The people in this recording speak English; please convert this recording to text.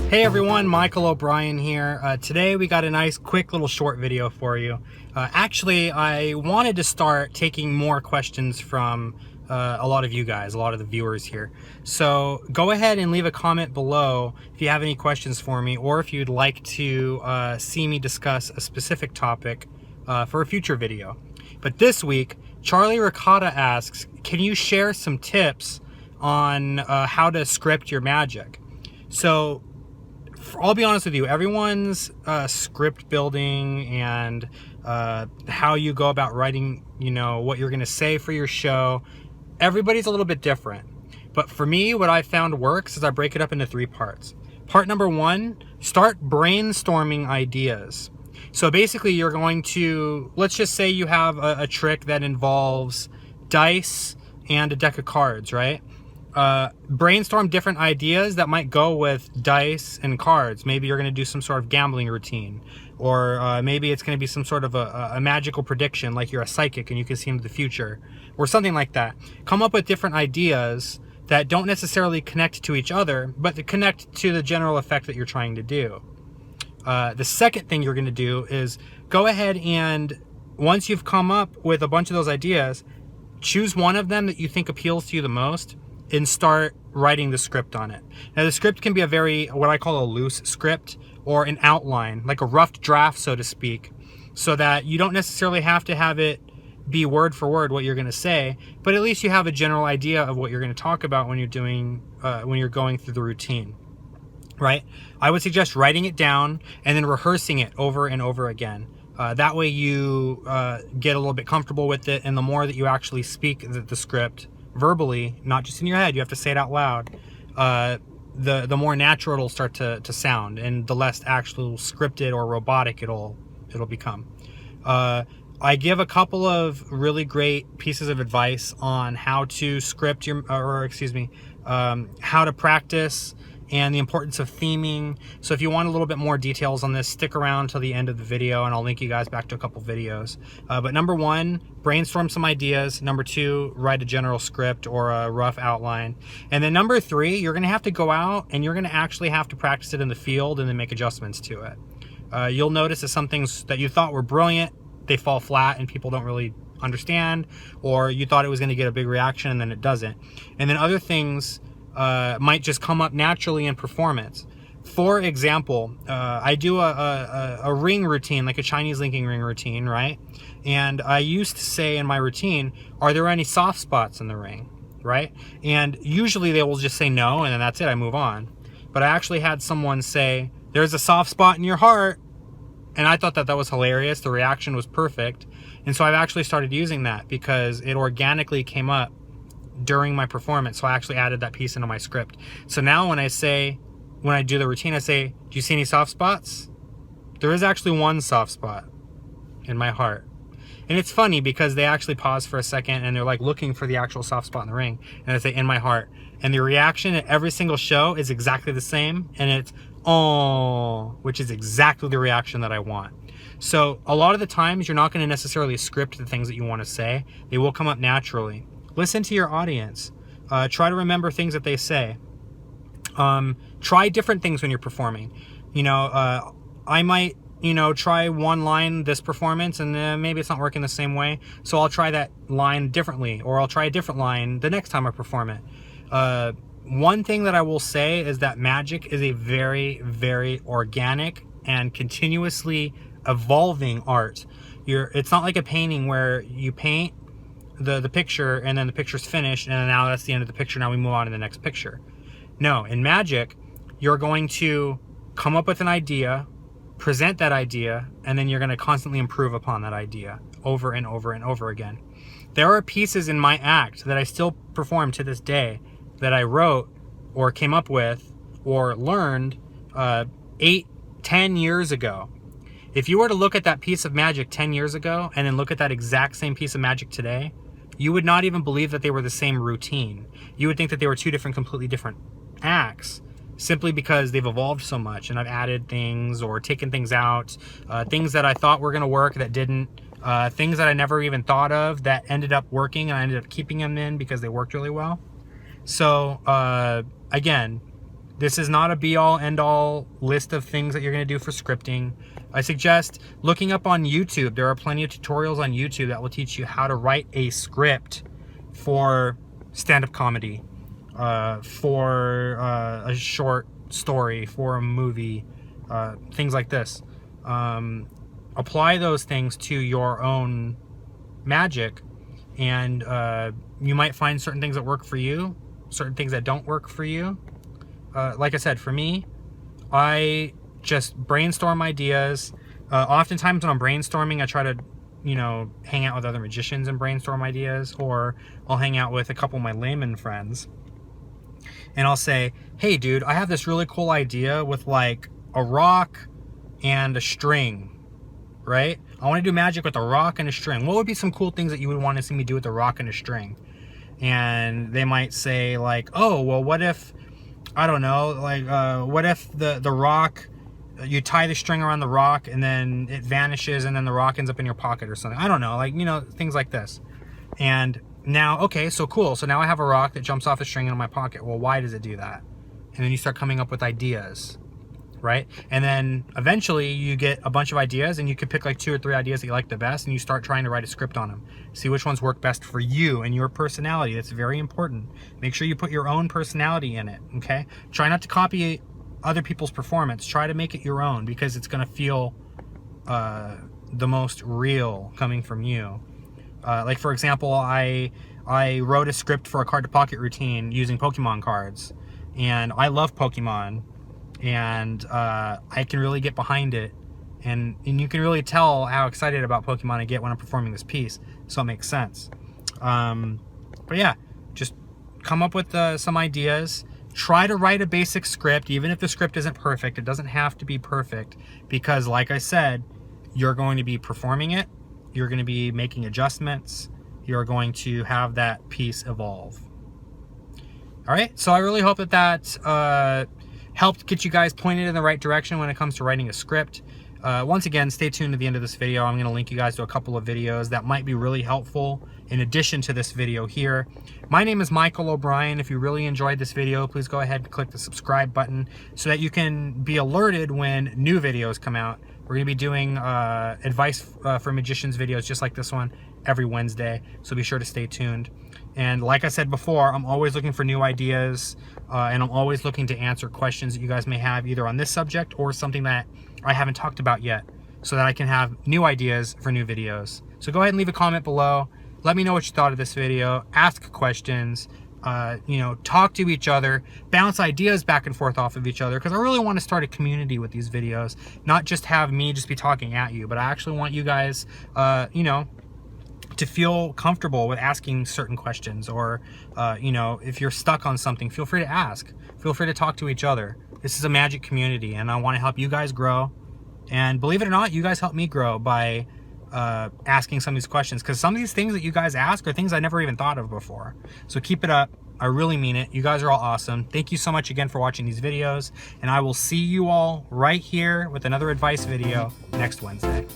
Hey everyone, Michael O'Brien here. Today we got a nice quick little short video for you. Actually, I wanted to start taking more questions from a lot of you guys, a lot of the viewers here. So go ahead and leave a comment below if you have any questions for me, or if you'd like to see me discuss a specific topic for a future video. But this week, Charlie Ricotta asks, can you share some tips on how to script your magic? So I'll be honest with you, everyone's script building and how you go about writing, what you're going to say for your show, everybody's a little bit different. But for me, what I found works is I break it up into 3 parts. Part number 1, start brainstorming ideas. So basically you're going to, let's just say you have a trick that involves dice and a deck of cards, right? Brainstorm different ideas that might go with dice and cards. Maybe you're going to do some sort of gambling routine, or maybe it's going to be some sort of a magical prediction, like you're a psychic and you can see into the future, or something like that. Come up with different ideas that don't necessarily connect to each other, but to connect to the general effect that you're trying to do. The second thing you're going to do is go ahead and, once you've come up with a bunch of those ideas, choose one of them that you think appeals to you the most and start writing the script on it. Now the script can be a very, what I call a loose script, or an outline, like a rough draft, so to speak, so that you don't necessarily have to have it be word for word what you're going to say, but at least you have a general idea of what you're going to talk about when you're doing, when you're going through the routine, right? I would suggest writing it down and then rehearsing it over and over again. That way you get a little bit comfortable with it, and the more that you actually speak the script verbally, not just in your head, you have to say it out loud, the more natural it'll start to sound, and the less actual scripted or robotic it'll become. I give a couple of really great pieces of advice on how to script your, how to practice, and the importance of theming. So if you want a little bit more details on this, stick around till the end of the video and I'll link you guys back to a couple videos. But number 1, brainstorm some ideas. Number 2, write a general script or a rough outline. And then number 3, you're gonna have to go out and you're gonna actually have to practice it in the field and then make adjustments to it. You'll notice that some things that you thought were brilliant, they fall flat and people don't really understand, or you thought it was gonna get a big reaction and then it doesn't. And then other things might just come up naturally in performance. For example, I do a ring routine, like a Chinese linking ring routine, right? And I used to say in my routine, are there any soft spots in the ring, right? And usually they will just say no, and then that's it, I move on. But I actually had someone say, there's a soft spot in your heart, and I thought that was hilarious. The reaction was perfect. And so I've actually started using that because it organically came up during my performance. So I actually added that piece into my script. So now when I do the routine, I say, do you see any soft spots? There is actually one soft spot in my heart. And it's funny because they actually pause for a second and they're like looking for the actual soft spot in the ring. And I say, in my heart. And the reaction at every single show is exactly the same. And it's, oh, which is exactly the reaction that I want. So a lot of the times you're not going to necessarily script the things that you want to say. They will come up naturally. Listen to your audience. Try to remember things that they say. Try different things when you're performing. I might, try one line this performance and maybe it's not working the same way. So I'll try that line differently, or I'll try a different line the next time I perform it. One thing that I will say is that magic is a very, very organic and continuously evolving art. It's not like a painting where you paint the picture and then the picture's finished and now that's the end of the picture, now we move on to the next picture. No, in magic, you're going to come up with an idea, present that idea, and then you're going to constantly improve upon that idea over and over and over again. There are pieces in my act that I still perform to this day that I wrote or came up with or learned 8, 10 years ago. If you were to look at that piece of magic 10 years ago and then look at that exact same piece of magic today, you would not even believe that they were the same routine. You would think that they were 2 completely different acts, simply because they've evolved so much and I've added things or taken things out, things that I thought were going to work that didn't, things that I never even thought of that ended up working, and I ended up keeping them in because they worked really well. So again, This is not a be-all, end-all list of things that you're going to do for scripting. I suggest looking up on YouTube. There are plenty of tutorials on YouTube that will teach you how to write a script for stand-up comedy, for a short story, for a movie, things like this. Apply those things to your own magic, and you might find certain things that work for you, certain things that don't work for you. Like I said, for me, I just brainstorm ideas. Oftentimes when I'm brainstorming, I try to, you know, hang out with other magicians and brainstorm ideas, or I'll hang out with a couple of my layman friends and I'll say, hey dude, I have this really cool idea with like a rock and a string, right? I want to do magic with a rock and a string. What would be some cool things that you would want to see me do with a rock and a string? And they might say like, oh, well, what if, I don't know, like, what if the rock, you tie the string around the rock and then it vanishes and then the rock ends up in your pocket or something. I don't know, like, you know, things like this. And now, okay, so cool. So now I have a rock that jumps off the string into my pocket. Well, why does it do that? And then you start coming up with ideas, right? And then eventually you get a bunch of ideas and you could pick like 2 or 3 ideas that you like the best and you start trying to write a script on them. See which ones work best for you and your personality. That's very important. Make sure you put your own personality in it, okay? Try not to copy other people's performance. Try to make it your own, because it's going to feel the most real coming from you. Like for example, I wrote a script for a card to pocket routine using Pokemon cards, and I love Pokemon, and I can really get behind it, and you can really tell how excited about Pokemon I get when I'm performing this piece, so it makes sense. But yeah, just come up with some ideas. Try to write a basic script, even if the script isn't perfect. It doesn't have to be perfect, because like I said, you're going to be performing it, you're going to be making adjustments, you're going to have that piece evolve. All right, so I really hope that helped get you guys pointed in the right direction when it comes to writing a script. Once again, stay tuned to the end of this video. I'm going to link you guys to a couple of videos that might be really helpful in addition to this video here. My name is Michael O'Brien. If you really enjoyed this video, please go ahead and click the subscribe button so that you can be alerted when new videos come out. We're going to be doing advice for magicians videos just like this one every Wednesday, so be sure to stay tuned. And like I said before, I'm always looking for new ideas, and I'm always looking to answer questions that you guys may have either on this subject or something that I haven't talked about yet, so that I can have new ideas for new videos. So go ahead and leave a comment below. Let me know what you thought of this video. Ask questions, you know, talk to each other, bounce ideas back and forth off of each other, because I really want to start a community with these videos, not just have me just be talking at you, but I actually want you guys, you know, to feel comfortable with asking certain questions, or, you know, if you're stuck on something, feel free to ask. Feel free to talk to each other. This is a magic community, and I want to help you guys grow. And believe it or not, you guys help me grow by asking some of these questions, because some of these things that you guys ask are things I never even thought of before. So keep it up. I really mean it. You guys are all awesome. Thank you so much again for watching these videos, and I will see you all right here with another advice video next Wednesday.